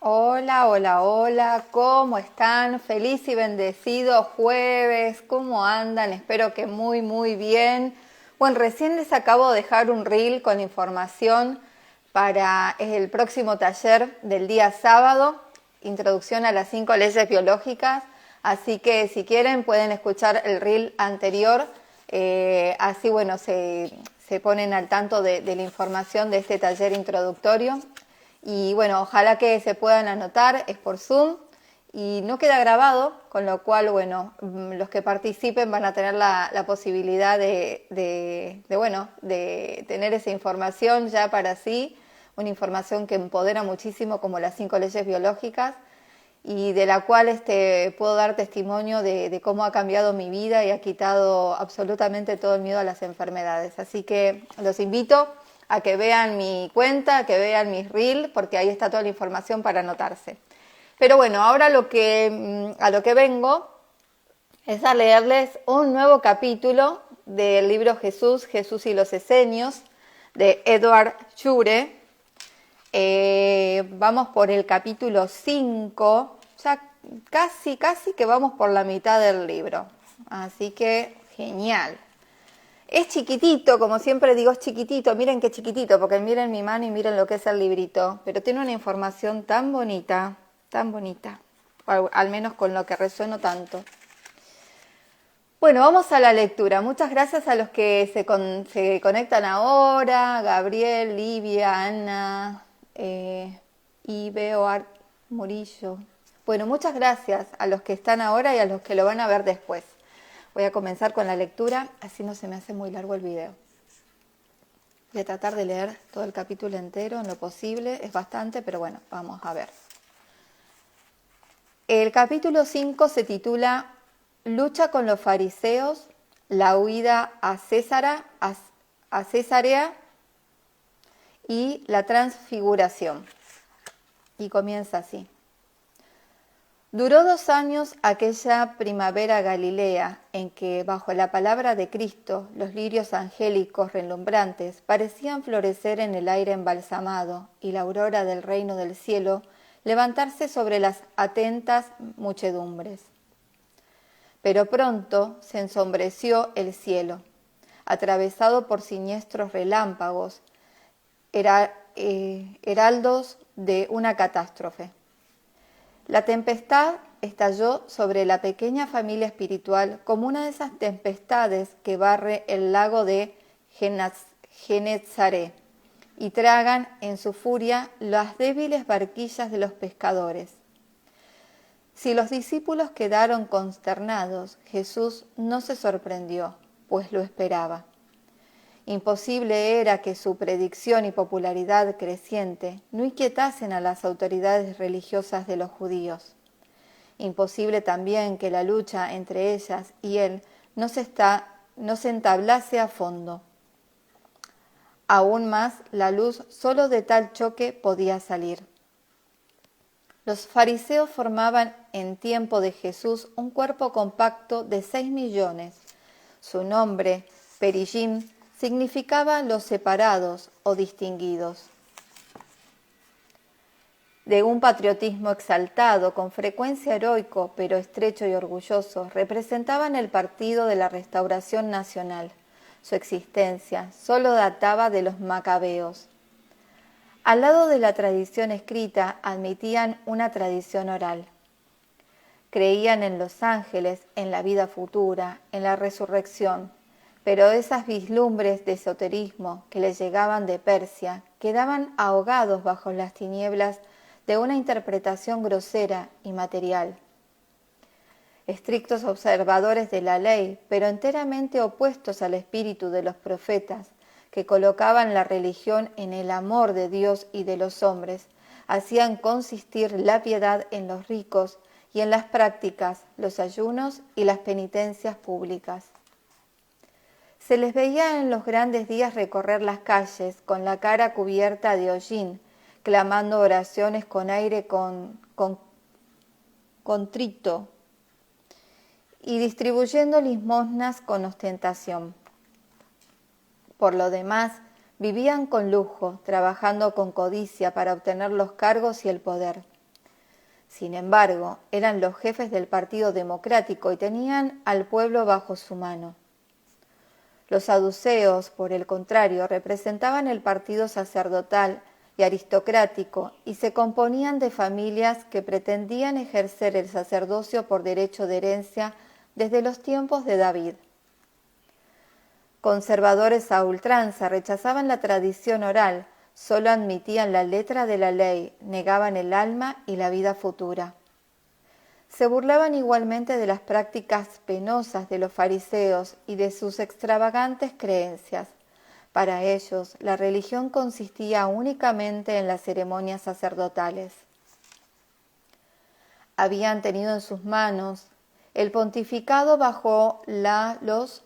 Hola, hola, hola, ¿cómo están? Feliz y bendecido jueves, ¿cómo andan? Espero que muy bien. Bueno, recién les acabo de dejar un reel con información para el próximo taller del día sábado, Introducción a las 5 leyes biológicas, así que si quieren pueden escuchar el reel anterior, así bueno, se ponen al tanto de la información de este taller introductorio. Y bueno, ojalá que se puedan anotar, es por Zoom y no queda grabado, con lo cual, bueno, los que participen van a tener la posibilidad de tener esa información ya para sí, una información que empodera muchísimo como las 5 leyes biológicas y de la cual puedo dar testimonio de cómo ha cambiado mi vida y ha quitado absolutamente todo el miedo a las enfermedades. Así que los invito a que vean mi cuenta, a que vean mis reels, porque ahí está toda la información para anotarse. Pero bueno, ahora a lo que vengo es a leerles un nuevo capítulo del libro Jesús y los Esenios, de Edward Chure. Vamos por el capítulo 5, ya casi que vamos por la mitad del libro. Así que genial. Es chiquitito, como siempre digo, es chiquitito. Miren qué chiquitito, porque miren mi mano y miren lo que es el librito. Pero tiene una información tan bonita, al menos con lo que resueno tanto. Bueno, vamos a la lectura. Muchas gracias a los que se conectan ahora. Gabriel, Livia, Ana, Ibe, Murillo. Bueno, muchas gracias a los que están ahora y a los que lo van a ver después. Voy a comenzar con la lectura, así no se me hace muy largo el video. Voy a tratar de leer todo el capítulo entero en lo posible. Es bastante, pero bueno, vamos a ver. El capítulo 5 se titula Lucha con los fariseos, la huida a Cesarea y la transfiguración. Y comienza así. Duró 2 años aquella primavera galilea en que, bajo la palabra de Cristo, los lirios angélicos relumbrantes parecían florecer en el aire embalsamado y la aurora del reino del cielo levantarse sobre las atentas muchedumbres. Pero pronto se ensombreció el cielo, atravesado por siniestros relámpagos, heraldos de una catástrofe. La tempestad estalló sobre la pequeña familia espiritual como una de esas tempestades que barre el lago de Genezaret y tragan en su furia las débiles barquillas de los pescadores. Si los discípulos quedaron consternados, Jesús no se sorprendió, pues lo esperaba. Imposible era que su predicción y popularidad creciente no inquietasen a las autoridades religiosas de los judíos. Imposible también que la lucha entre ellas y él no se entablase a fondo. Aún más, la luz solo de tal choque podía salir. Los fariseos formaban en tiempo de Jesús un cuerpo compacto de 6 millones. Su nombre, Perigim, significaba los separados o distinguidos. De un patriotismo exaltado, con frecuencia heroico, pero estrecho y orgulloso, representaban el partido de la Restauración Nacional. Su existencia solo databa de los macabeos. Al lado de la tradición escrita, admitían una tradición oral. Creían en los ángeles, en la vida futura, en la resurrección, pero esas vislumbres de esoterismo que les llegaban de Persia quedaban ahogados bajo las tinieblas de una interpretación grosera y material. Estrictos observadores de la ley, pero enteramente opuestos al espíritu de los profetas, que colocaban la religión en el amor de Dios y de los hombres, hacían consistir la piedad en los ricos y en las prácticas, los ayunos y las penitencias públicas. Se les veía en los grandes días recorrer las calles con la cara cubierta de hollín, clamando oraciones con aire contrito y distribuyendo limosnas con ostentación. Por lo demás, vivían con lujo, trabajando con codicia para obtener los cargos y el poder. Sin embargo, eran los jefes del Partido Democrático y tenían al pueblo bajo su mano. Los saduceos, por el contrario, representaban el partido sacerdotal y aristocrático y se componían de familias que pretendían ejercer el sacerdocio por derecho de herencia desde los tiempos de David. Conservadores a ultranza, rechazaban la tradición oral, solo admitían la letra de la ley, negaban el alma y la vida futura. Se burlaban igualmente de las prácticas penosas de los fariseos y de sus extravagantes creencias. Para ellos, la religión consistía únicamente en las ceremonias sacerdotales. Habían tenido en sus manos el pontificado bajo los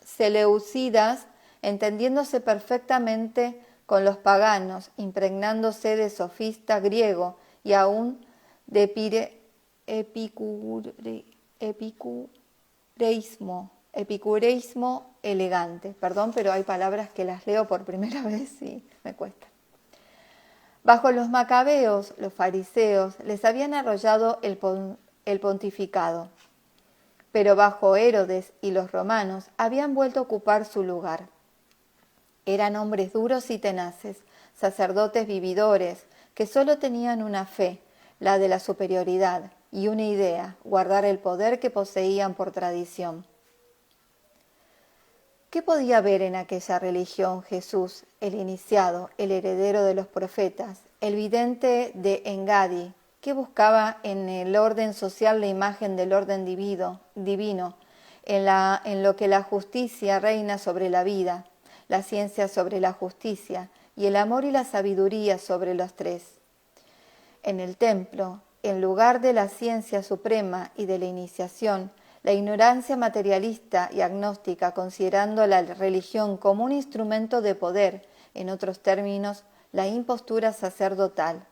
seleucidas, entendiéndose perfectamente con los paganos, impregnándose de sofista griego y aún de epicureísmo elegante. Perdón, pero hay palabras que las leo por primera vez y me cuesta. Bajo los macabeos, los fariseos, les habían arrollado el pontificado, pero bajo Herodes y los romanos habían vuelto a ocupar su lugar. Eran hombres duros y tenaces, sacerdotes vividores, que solo tenían una fe, la de la superioridad, y una idea, guardar el poder que poseían por tradición. ¿Qué podía ver en aquella religión Jesús, el iniciado, el heredero de los profetas, el vidente de Engadi, que buscaba en el orden social la imagen del orden divino, en lo que la justicia reina sobre la vida, la ciencia sobre la justicia y el amor y la sabiduría sobre los tres? En el templo, en lugar de la ciencia suprema y de la iniciación, la ignorancia materialista y agnóstica, considerando la religión como un instrumento de poder, en otros términos, la impostura sacerdotal.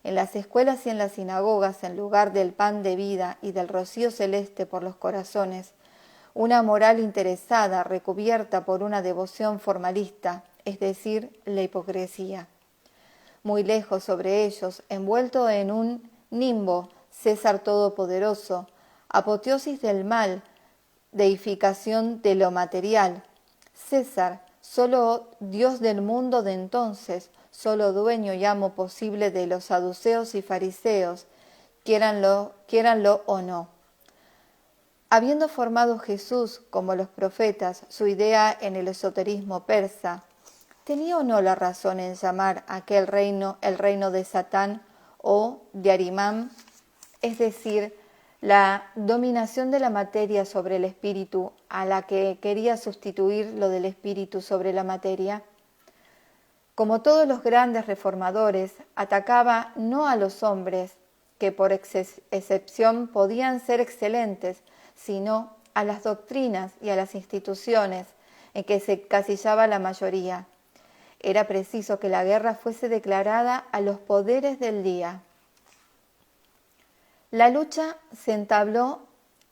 En las escuelas y en las sinagogas, en lugar del pan de vida y del rocío celeste por los corazones, una moral interesada recubierta por una devoción formalista, es decir, la hipocresía. Muy lejos sobre ellos, envuelto en un nimbo, César todopoderoso, apoteosis del mal, deificación de lo material. César, solo Dios del mundo de entonces, solo dueño y amo posible de los saduceos y fariseos, quiéranlo o no. Habiendo formado Jesús, como los profetas, su idea en el esoterismo persa, ¿tenía o no la razón en llamar a aquel reino el reino de Satán o de Arimán, es decir, la dominación de la materia sobre el espíritu, a la que quería sustituir lo del espíritu sobre la materia? Como todos los grandes reformadores, atacaba no a los hombres, que por excepción podían ser excelentes, sino a las doctrinas y a las instituciones en que se encasillaba la mayoría. Era preciso que la guerra fuese declarada a los poderes del día. La lucha se entabló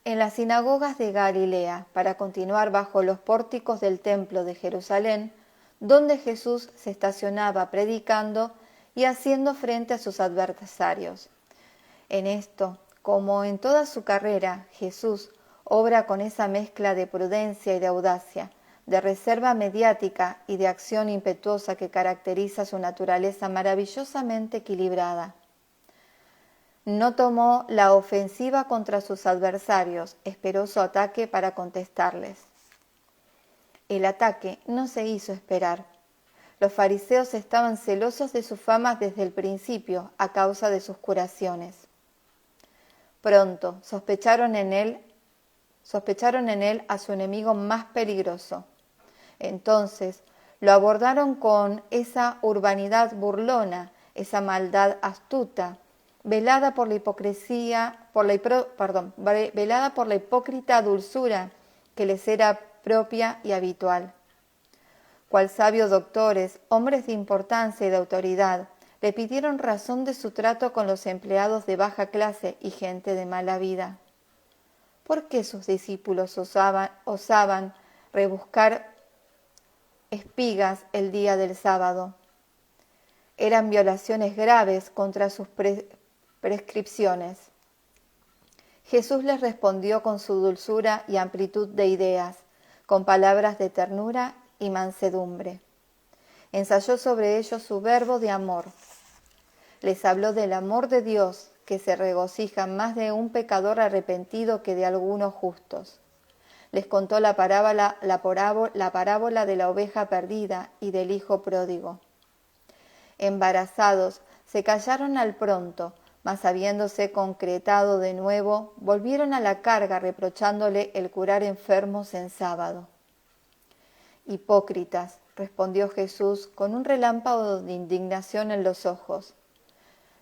en las sinagogas de Galilea para continuar bajo los pórticos del templo de Jerusalén, donde Jesús se estacionaba predicando y haciendo frente a sus adversarios. En esto, como en toda su carrera, Jesús obra con esa mezcla de prudencia y de audacia, de reserva mediática y de acción impetuosa que caracteriza su naturaleza maravillosamente equilibrada. No tomó la ofensiva contra sus adversarios, esperó su ataque para contestarles. El ataque no se hizo esperar. Los fariseos estaban celosos de su fama desde el principio a causa de sus curaciones. Pronto sospecharon en él a su enemigo más peligroso. Entonces lo abordaron con esa urbanidad burlona, esa maldad astuta, velada por la hipócrita dulzura que les era propia y habitual. Cual sabios doctores, hombres de importancia y de autoridad, le pidieron razón de su trato con los empleados de baja clase y gente de mala vida. ¿Por qué sus discípulos osaban rebuscar espigas el día del sábado? Eran violaciones graves contra sus Prescripciones. Jesús les respondió con su dulzura y amplitud de ideas, con palabras de ternura y mansedumbre. Ensayó sobre ellos su verbo de amor. Les habló del amor de Dios, que se regocija más de un pecador arrepentido que de algunos justos. Les contó la parábola de la oveja perdida y del hijo pródigo. Embarazados, se callaron al pronto, mas habiéndose concretado de nuevo, volvieron a la carga reprochándole el curar enfermos en sábado. Hipócritas, respondió Jesús con un relámpago de indignación en los ojos.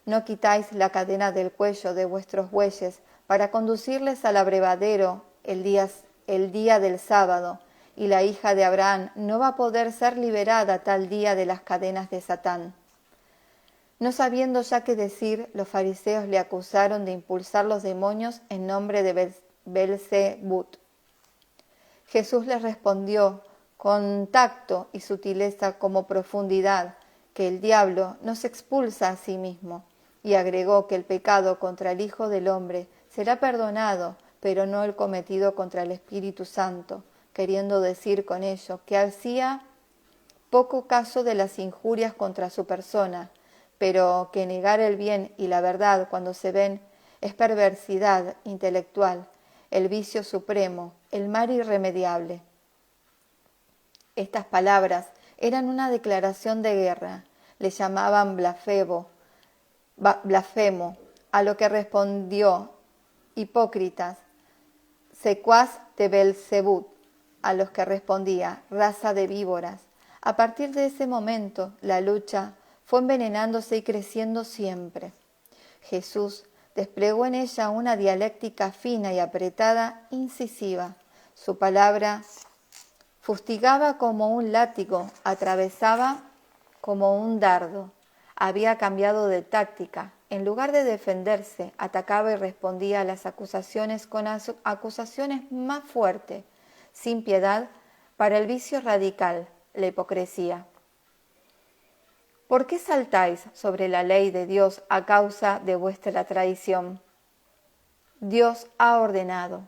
No quitáis la cadena del cuello de vuestros bueyes para conducirles al abrevadero el día del sábado, y la hija de Abraham no va a poder ser liberada tal día de las cadenas de Satán. No sabiendo ya qué decir, los fariseos le acusaron de impulsar los demonios en nombre de Belzebut. Jesús les respondió con tacto y sutileza como profundidad que el diablo no se expulsa a sí mismo, y agregó que el pecado contra el Hijo del Hombre será perdonado, pero no el cometido contra el Espíritu Santo, queriendo decir con ello que hacía poco caso de las injurias contra su persona, pero que negar el bien y la verdad cuando se ven es perversidad intelectual, el vicio supremo, el mal irremediable. Estas palabras eran una declaración de guerra, le llamaban blasfemo, a lo que respondió: hipócritas, secuaz de Belzebut, a los que respondía: raza de víboras. A partir de ese momento, la lucha fue envenenándose y creciendo siempre. Jesús desplegó en ella una dialéctica fina y apretada, incisiva. Su palabra fustigaba como un látigo, atravesaba como un dardo. Había cambiado de táctica. En lugar de defenderse, atacaba y respondía a las acusaciones con acusaciones más fuertes, sin piedad, para el vicio radical, la hipocresía. ¿Por qué saltáis sobre la ley de Dios a causa de vuestra tradición? Dios ha ordenado: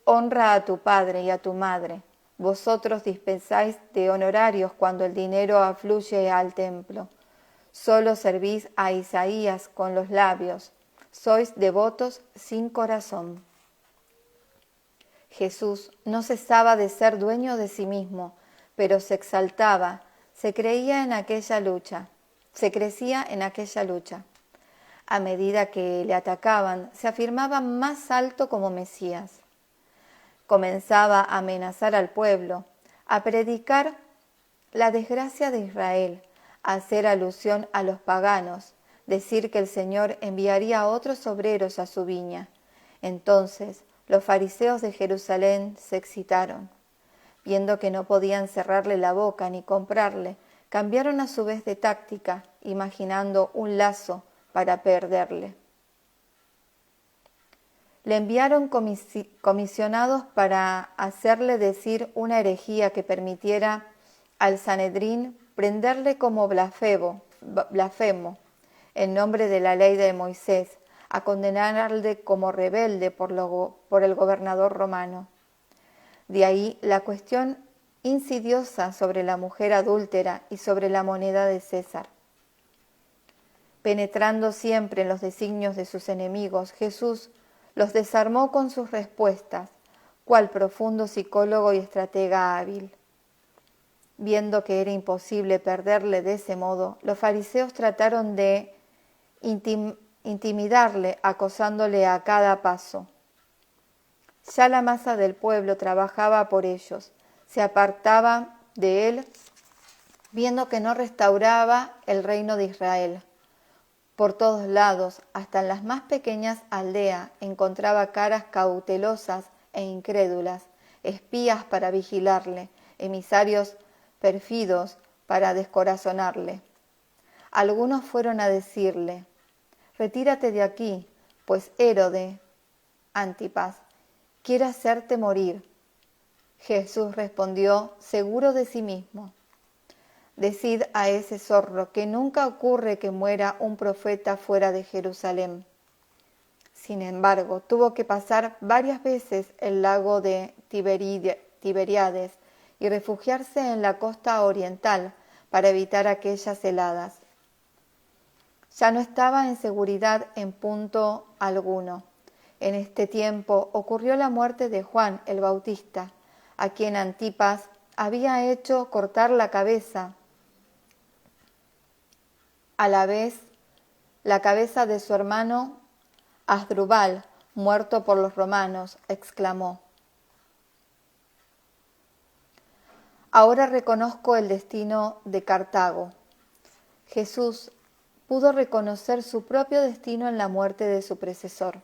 honra a tu padre y a tu madre. Vosotros dispensáis de honorarios cuando el dinero afluye al templo. Solo servís a Isaías con los labios. Sois devotos sin corazón. Jesús no cesaba de ser dueño de sí mismo, pero se exaltaba, se crecía en aquella lucha. A medida que le atacaban, se afirmaba más alto como Mesías. Comenzaba a amenazar al pueblo, a predicar la desgracia de Israel, a hacer alusión a los paganos, decir que el Señor enviaría a otros obreros a su viña. Entonces los fariseos de Jerusalén se excitaron. Viendo que no podían cerrarle la boca ni comprarle, cambiaron a su vez de táctica, imaginando un lazo para perderle. Le enviaron comisionados para hacerle decir una herejía que permitiera al Sanedrín prenderle como blasfemo, en nombre de la ley de Moisés, a condenarle como rebelde por el gobernador romano. De ahí la cuestión insidiosa sobre la mujer adúltera y sobre la moneda de César. Penetrando siempre en los designios de sus enemigos, Jesús los desarmó con sus respuestas, cual profundo psicólogo y estratega hábil. Viendo que era imposible perderle de ese modo, los fariseos trataron de intimidarle, acosándole a cada paso. Ya la masa del pueblo trabajaba por ellos, se apartaba de él, viendo que no restauraba el reino de Israel. Por todos lados, hasta en las más pequeñas aldeas, encontraba caras cautelosas e incrédulas, espías para vigilarle, emisarios pérfidos para descorazonarle. Algunos fueron a decirle: retírate de aquí, pues Hérode Antipas quiere hacerte morir. Jesús respondió, seguro de sí mismo: decid a ese zorro que nunca ocurre que muera un profeta fuera de Jerusalén. Sin embargo, tuvo que pasar varias veces el lago de Tiberíades y refugiarse en la costa oriental para evitar aquellas heladas. Ya no estaba en seguridad en punto alguno. En este tiempo ocurrió la muerte de Juan el Bautista, a quien Antipas había hecho cortar la cabeza. A la vez, la cabeza de su hermano Asdrúbal, muerto por los romanos, exclamó: Ahora reconozco el destino de Cartago. Jesús pudo reconocer su propio destino en la muerte de su predecesor.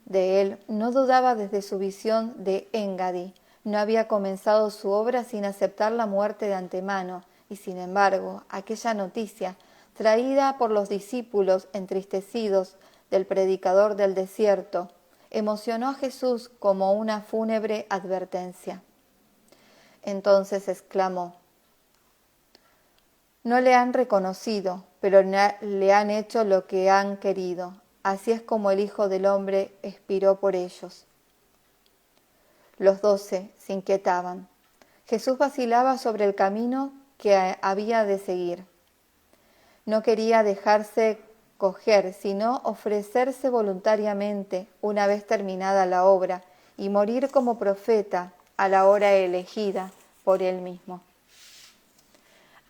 De él no dudaba desde su visión de Engadi. No había comenzado su obra sin aceptar la muerte de antemano, y sin embargo, aquella noticia, traída por los discípulos entristecidos del predicador del desierto, emocionó a Jesús como una fúnebre advertencia. Entonces exclamó: No le han reconocido, pero le han hecho lo que han querido. Así es como el Hijo del Hombre expiró por ellos. Los 12 se inquietaban. Jesús vacilaba sobre el camino que había de seguir. No quería dejarse coger, sino ofrecerse voluntariamente una vez terminada la obra y morir como profeta a la hora elegida por él mismo.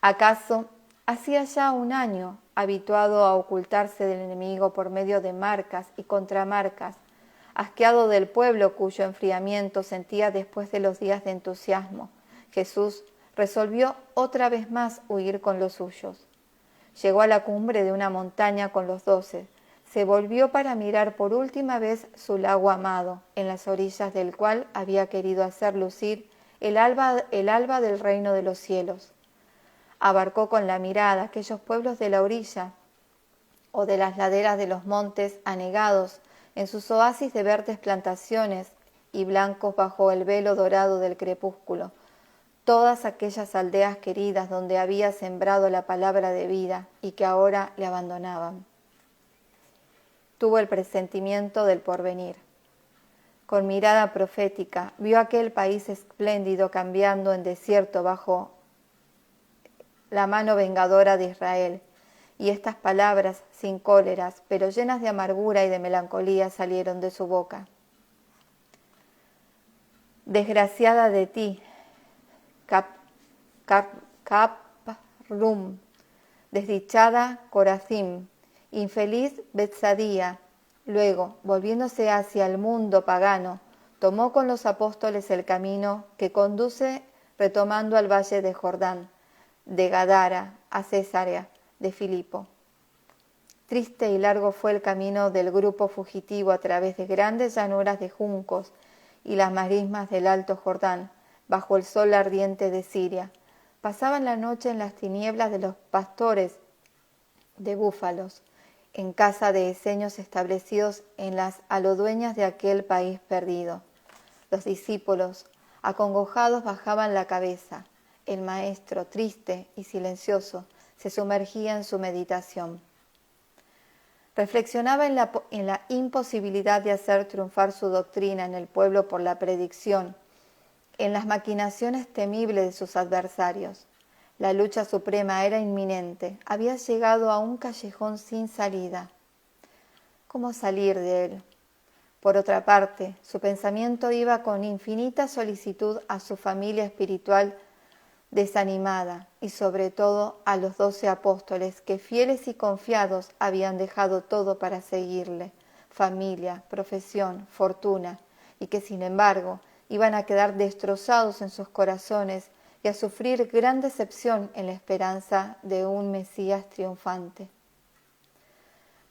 ¿Acaso hacía ya un año, habituado a ocultarse del enemigo por medio de marcas y contramarcas, asqueado del pueblo cuyo enfriamiento sentía después de los días de entusiasmo, Jesús resolvió otra vez más huir con los suyos? Llegó a la cumbre de una montaña con los 12, se volvió para mirar por última vez su lago amado, en las orillas del cual había querido hacer lucir el alba del reino de los cielos. Abarcó con la mirada aquellos pueblos de la orilla o de las laderas de los montes anegados en sus oasis de verdes plantaciones y blancos bajo el velo dorado del crepúsculo, todas aquellas aldeas queridas donde había sembrado la palabra de vida y que ahora le abandonaban. Tuvo el presentimiento del porvenir. Con mirada profética vio aquel país espléndido cambiando en desierto bajo la mano vengadora de Israel, y estas palabras, sin cóleras, pero llenas de amargura y de melancolía, salieron de su boca. Desgraciada de ti, Caprum, desdichada Corazim, infeliz Betsadía. Luego, volviéndose hacia el mundo pagano, tomó con los apóstoles el camino que conduce retomando al valle de Jordán, de Gadara a Cesarea de Filipo. Triste y largo fue el camino del grupo fugitivo a través de grandes llanuras de juncos y las marismas del Alto Jordán, bajo el sol ardiente de Siria. Pasaban la noche en las tinieblas de los pastores de búfalos, en casa de eseños establecidos en las alodueñas de aquel país perdido. Los discípulos, acongojados, bajaban la cabeza. El maestro, triste y silencioso, se sumergía en su meditación. Reflexionaba en la imposibilidad de hacer triunfar su doctrina en el pueblo por la predicción, en las maquinaciones temibles de sus adversarios. La lucha suprema era inminente, había llegado a un callejón sin salida. ¿Cómo salir de él? Por otra parte, su pensamiento iba con infinita solicitud a su familia espiritual desanimada y sobre todo a los 12 apóstoles que fieles y confiados habían dejado todo para seguirle, familia, profesión, fortuna, y que sin embargo iban a quedar destrozados en sus corazones y a sufrir gran decepción en la esperanza de un Mesías triunfante.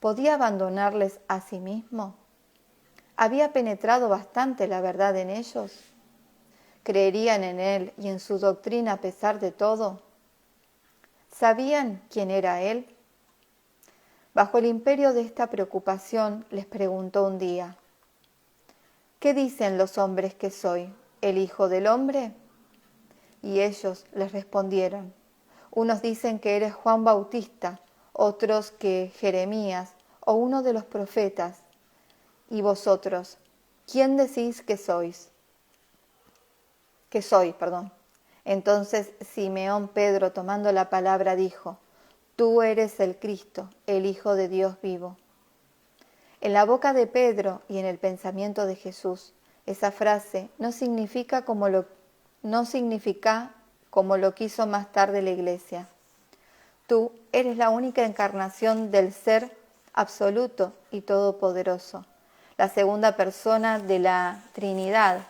¿Podía abandonarles a sí mismo? ¿Había penetrado bastante la verdad en ellos? ¿Creerían en él y en su doctrina a pesar de todo? ¿Sabían quién era él? Bajo el imperio de esta preocupación les preguntó un día: ¿qué dicen los hombres que soy? ¿El Hijo del Hombre? Y ellos les respondieron: Unos dicen que eres Juan Bautista, otros que Jeremías o uno de los profetas. Y vosotros, ¿quién decís que sois? Que soy, perdón. Entonces Simeón Pedro, tomando la palabra, dijo: Tú eres el Cristo, el Hijo de Dios vivo. En la boca de Pedro y en el pensamiento de Jesús, esa frase no significa como lo quiso más tarde la Iglesia. Tú eres la única encarnación del Ser absoluto y todopoderoso, la segunda persona de la Trinidad,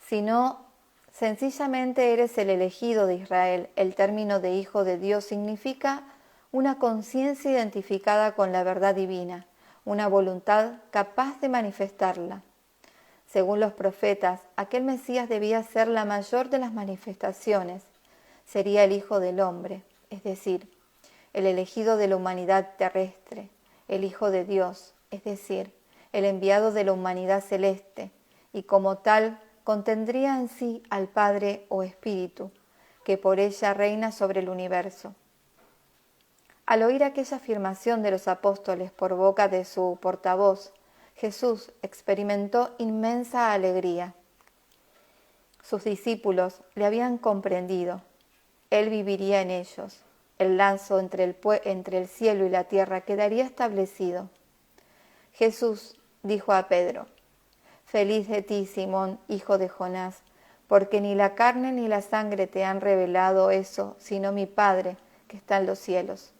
sino sencillamente eres el elegido de Israel. El término de Hijo de Dios significa una conciencia identificada con la verdad divina, una voluntad capaz de manifestarla. Según los profetas, aquel Mesías debía ser la mayor de las manifestaciones. Sería el Hijo del Hombre, es decir, el elegido de la humanidad terrestre, el Hijo de Dios, es decir, el enviado de la humanidad celeste, y como tal contendría en sí al Padre o Espíritu, que por ella reina sobre el universo. Al oír aquella afirmación de los apóstoles por boca de su portavoz, Jesús experimentó inmensa alegría. Sus discípulos le habían comprendido. Él viviría en ellos. El lazo entre el cielo y la tierra quedaría establecido. Jesús dijo a Pedro: Feliz de ti, Simón, hijo de Jonás, porque ni la carne ni la sangre te han revelado eso, sino mi Padre que está en los cielos.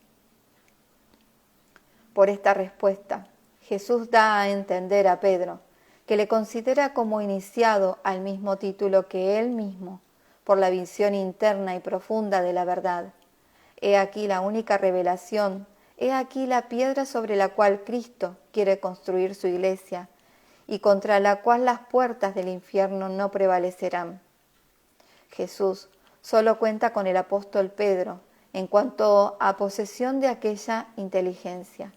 Por esta respuesta, Jesús da a entender a Pedro que le considera como iniciado al mismo título que él mismo, por la visión interna y profunda de la verdad. He aquí la única revelación, he aquí la piedra sobre la cual Cristo quiere construir su iglesia y contra la cual las puertas del infierno no prevalecerán. Jesús solo cuenta con el apóstol Pedro en cuanto a posesión de aquella inteligencia.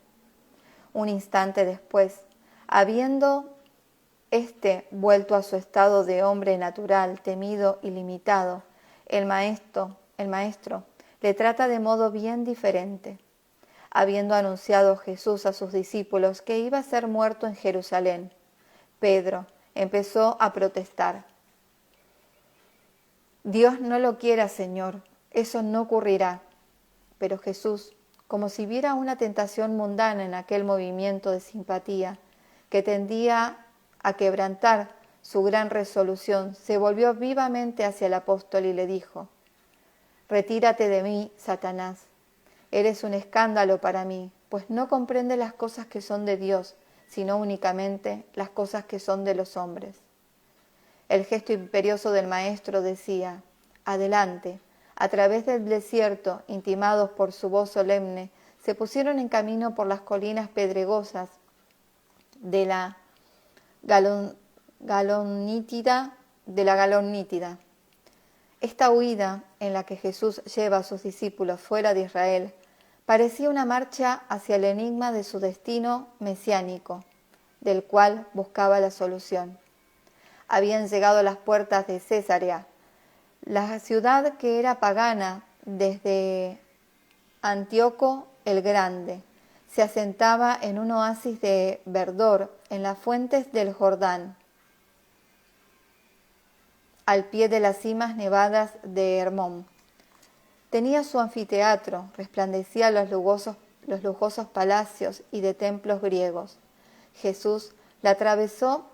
Un instante después, habiendo éste vuelto a su estado de hombre natural, temido y limitado, el maestro le trata de modo bien diferente. Habiendo anunciado Jesús a sus discípulos que iba a ser muerto en Jerusalén, Pedro empezó a protestar. Dios no lo quiera, Señor, eso no ocurrirá. Pero Jesús, como si viera una tentación mundana en aquel movimiento de simpatía que tendía a quebrantar su gran resolución, se volvió vivamente hacia el apóstol y le dijo: Retírate de mí, Satanás. Eres un escándalo para mí, pues no comprendes las cosas que son de Dios, sino únicamente las cosas que son de los hombres. El gesto imperioso del maestro decía: Adelante. A través del desierto, intimados por su voz solemne, se pusieron en camino por las colinas pedregosas de la Galonítida. Esta huida en la que Jesús lleva a sus discípulos fuera de Israel parecía una marcha hacia el enigma de su destino mesiánico, del cual buscaba la solución. Habían llegado a las puertas de Cesarea, la ciudad que era pagana desde Antíoco el Grande. Se asentaba en un oasis de verdor en las fuentes del Jordán, al pie de las cimas nevadas de Hermón. Tenía su anfiteatro, resplandecía los lujosos palacios y de templos griegos. Jesús la atravesó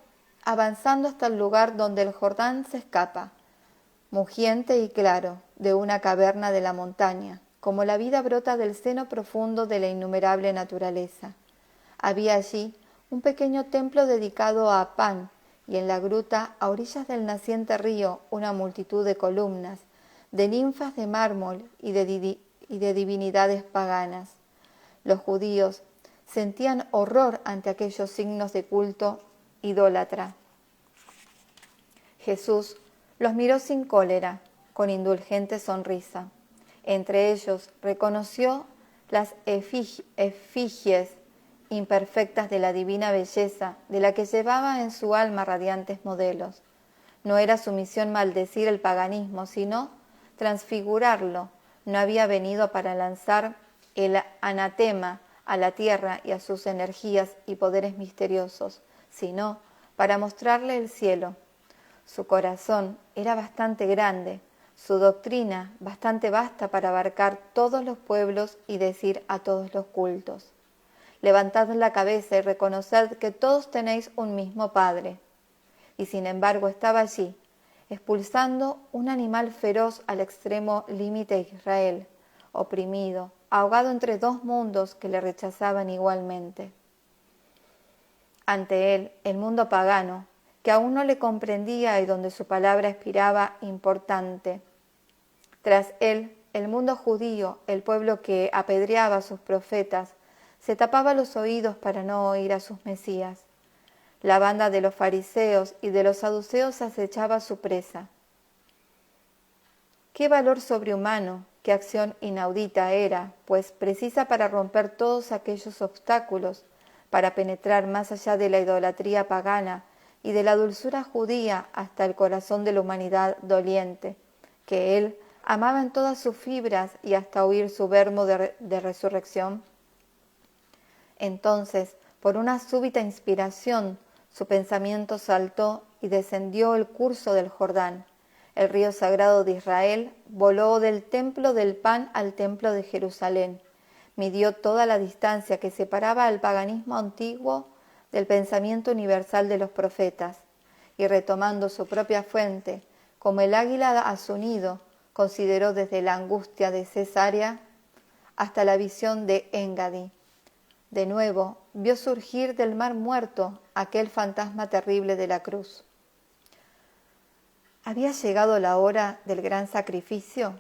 avanzando hasta el lugar donde el Jordán se escapa, mugiente y claro, de una caverna de la montaña, como la vida brota del seno profundo de la innumerable naturaleza. Había allí un pequeño templo dedicado a Pan, y en la gruta, a orillas del naciente río, una multitud de columnas, de ninfas de mármol y de divinidades paganas. Los judíos sentían horror ante aquellos signos de culto idólatra. Jesús los miró sin cólera, con indulgente sonrisa. Entre ellos reconoció las efigies imperfectas de la divina belleza, de la que llevaba en su alma radiantes modelos. No era su misión maldecir el paganismo, sino transfigurarlo, no había venido para lanzar el anatema a la tierra y a sus energías y poderes misteriosos, sino para mostrarle el cielo. Su corazón era bastante grande, su doctrina bastante vasta para abarcar todos los pueblos y decir a todos los cultos: levantad la cabeza y reconoced que todos tenéis un mismo Padre. Y sin embargo estaba allí, expulsando un animal feroz al extremo límite de Israel, oprimido, ahogado entre dos mundos que le rechazaban igualmente. Ante él, el mundo pagano, que aún no le comprendía y donde su palabra expiraba importante. Tras él, el mundo judío, el pueblo que apedreaba a sus profetas, se tapaba los oídos para no oír a sus mesías. La banda de los fariseos y de los saduceos acechaba a su presa. Qué valor sobrehumano, qué acción inaudita era, pues precisa para romper todos aquellos obstáculos, para penetrar más allá de la idolatría pagana y de la dulzura judía hasta el corazón de la humanidad doliente, que él amaba en todas sus fibras y hasta oír su verbo de resurrección. Entonces, por una súbita inspiración, su pensamiento saltó y descendió el curso del Jordán. El río sagrado de Israel voló del templo del pan al templo de Jerusalén. Midió toda la distancia que separaba al paganismo antiguo del pensamiento universal de los profetas, y retomando su propia fuente, como el águila a su nido, consideró desde la angustia de Cesarea hasta la visión de Engadi. De nuevo, vio surgir del mar muerto aquel fantasma terrible de la cruz. ¿Había llegado la hora del gran sacrificio?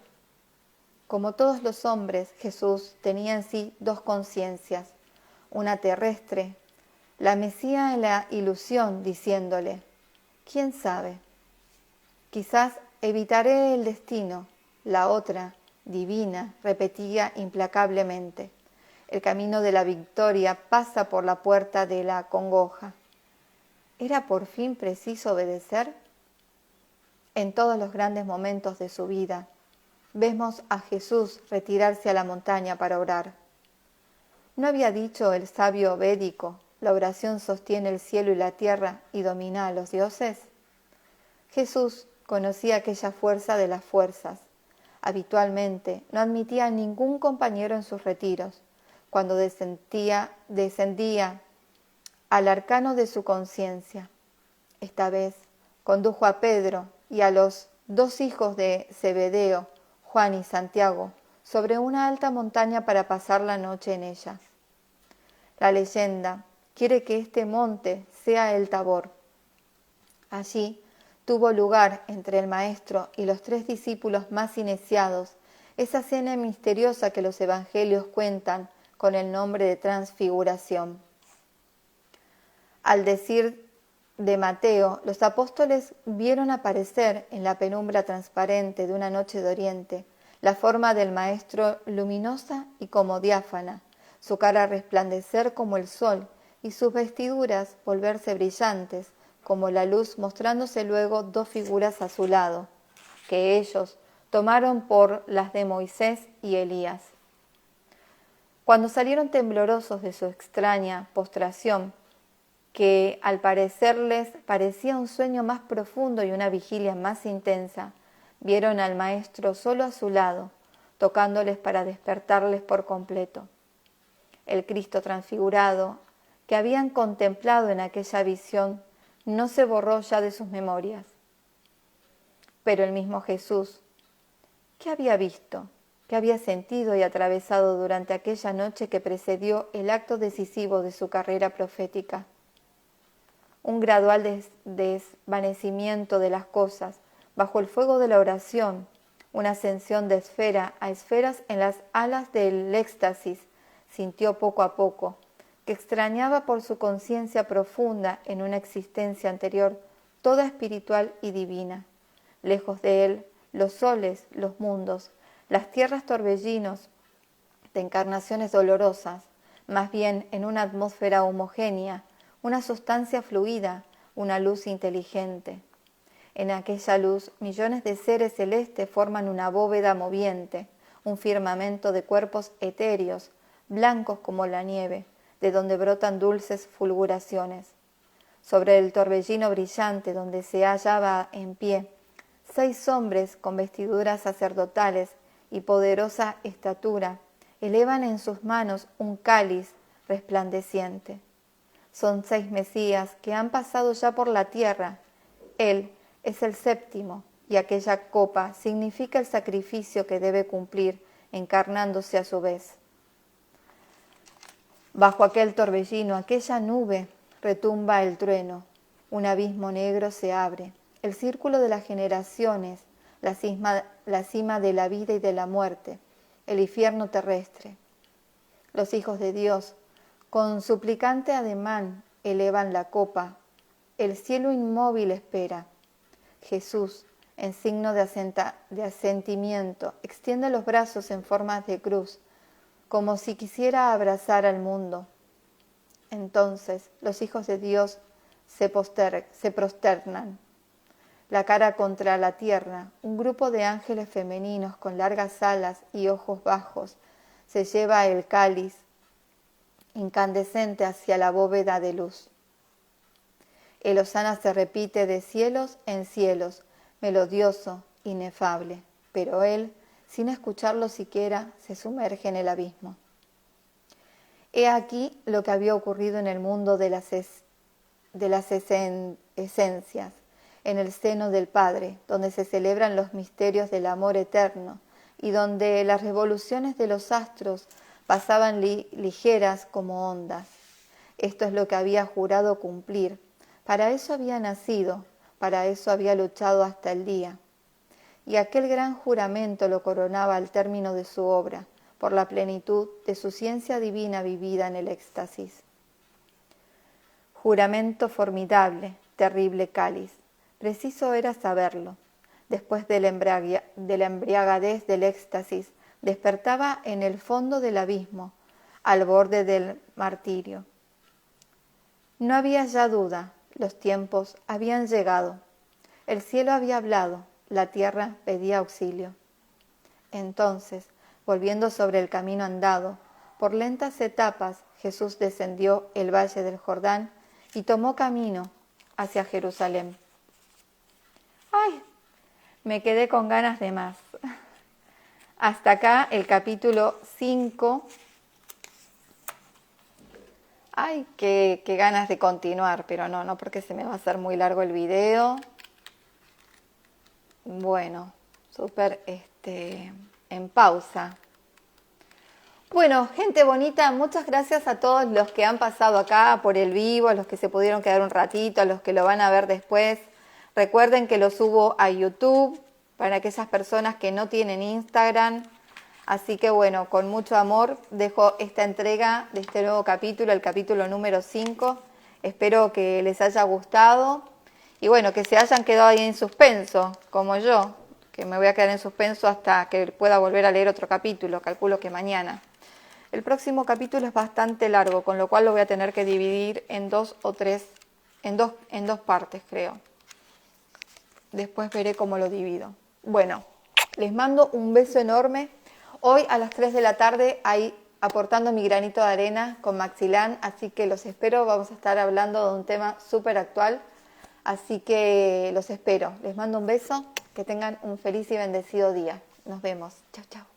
Como todos los hombres, Jesús tenía en sí dos conciencias, una terrestre, la mecía en la ilusión, diciéndole: ¿quién sabe? Quizás evitaré el destino. La otra, divina, repetía implacablemente: el camino de la victoria pasa por la puerta de la congoja. ¿Era por fin preciso obedecer? En todos los grandes momentos de su vida, vemos a Jesús retirarse a la montaña para orar. ¿No había dicho el sabio védico: la oración sostiene el cielo y la tierra y domina a los dioses? Jesús conocía aquella fuerza de las fuerzas. Habitualmente no admitía a ningún compañero en sus retiros. Cuando descendía al arcano de su conciencia. Esta vez condujo a Pedro y a los dos hijos de Zebedeo, Juan y Santiago, sobre una alta montaña para pasar la noche en ella. La leyenda quiere que este monte sea el Tabor. Allí tuvo lugar entre el Maestro y los 3 discípulos más iniciados esa cena misteriosa que los evangelios cuentan con el nombre de transfiguración. Al decir de Mateo, los apóstoles vieron aparecer en la penumbra transparente de una noche de oriente la forma del Maestro luminosa y como diáfana, su cara resplandecer como el sol y sus vestiduras volverse brillantes como la luz, mostrándose luego 2 figuras a su lado, que ellos tomaron por las de Moisés y Elías. Cuando salieron temblorosos de su extraña postración, que al parecerles parecía un sueño más profundo y una vigilia más intensa, vieron al Maestro solo a su lado, tocándoles para despertarles por completo. El Cristo transfigurado que habían contemplado en aquella visión no se borró ya de sus memorias. Pero el mismo Jesús, ¿qué había visto? ¿Qué había sentido y atravesado durante aquella noche que precedió el acto decisivo de su carrera profética? Un gradual desvanecimiento de las cosas bajo el fuego de la oración, una ascensión de esfera a esferas en las alas del éxtasis, sintió poco a poco, que extrañaba por su conciencia profunda en una existencia anterior, toda espiritual y divina. Lejos de él, los soles, los mundos, las tierras torbellinos de encarnaciones dolorosas, más bien en una atmósfera homogénea, una sustancia fluida, una luz inteligente. En aquella luz, millones de seres celestes forman una bóveda moviente, un firmamento de cuerpos etéreos, blancos como la nieve, de donde brotan dulces fulguraciones. Sobre el torbellino brillante donde se hallaba en pie, 6 hombres con vestiduras sacerdotales y poderosa estatura elevan en sus manos un cáliz resplandeciente. Son 6 Mesías que han pasado ya por la tierra. Él es el séptimo, y aquella copa significa el sacrificio que debe cumplir, encarnándose a su vez. Bajo aquel torbellino, aquella nube, retumba el trueno. Un abismo negro se abre. El círculo de las generaciones, la cima de la vida y de la muerte, el infierno terrestre. Los hijos de Dios, con suplicante ademán, elevan la copa. El cielo inmóvil espera. Jesús, en signo de asentimiento, extiende los brazos en forma de cruz, como si quisiera abrazar al mundo. Entonces los hijos de Dios se prosternan, la cara contra la tierra. Un grupo de ángeles femeninos con largas alas y ojos bajos se lleva el cáliz incandescente hacia la bóveda de luz. El hosana se repite de cielos en cielos, melodioso, inefable, pero él, sin escucharlo siquiera, se sumerge en el abismo. He aquí lo que había ocurrido en el mundo de las esencias, en el seno del Padre, donde se celebran los misterios del amor eterno y donde las revoluciones de los astros pasaban ligeras como ondas. Esto es lo que había jurado cumplir. Para eso había nacido, para eso había luchado hasta el día. Y aquel gran juramento lo coronaba al término de su obra, por la plenitud de su ciencia divina vivida en el éxtasis. Juramento formidable, terrible cáliz. Preciso era saberlo. Después de la embriagadez del éxtasis, despertaba en el fondo del abismo, al borde del martirio. No había ya duda, los tiempos habían llegado. El cielo había hablado, la tierra pedía auxilio. Entonces, volviendo sobre el camino andado, por lentas etapas Jesús descendió el valle del Jordán y tomó camino hacia Jerusalén. ¡Ay! Me quedé con ganas de más. Hasta acá el capítulo 5. Ay, qué ganas de continuar, pero no porque se me va a hacer muy largo el video. Bueno, súper en pausa. Bueno, gente bonita, muchas gracias a todos los que han pasado acá por el vivo, a los que se pudieron quedar un ratito, a los que lo van a ver después. Recuerden que lo subo a YouTube para aquellas personas que no tienen Instagram. Así que bueno, con mucho amor dejo esta entrega de este nuevo capítulo, el capítulo número 5. Espero que les haya gustado y bueno, que se hayan quedado ahí en suspenso, como yo, que me voy a quedar en suspenso hasta que pueda volver a leer otro capítulo, calculo que mañana. El próximo capítulo es bastante largo, con lo cual lo voy a tener que dividir en 2 o 3, en dos partes creo. Después veré cómo lo divido. Bueno, les mando un beso enorme. Hoy a las 3 de la tarde ahí aportando mi granito de arena con Maxilán, así que los espero. Vamos a estar hablando de un tema súper actual, así que los espero. Les mando un beso, que tengan un feliz y bendecido día. Nos vemos. Chau, chau.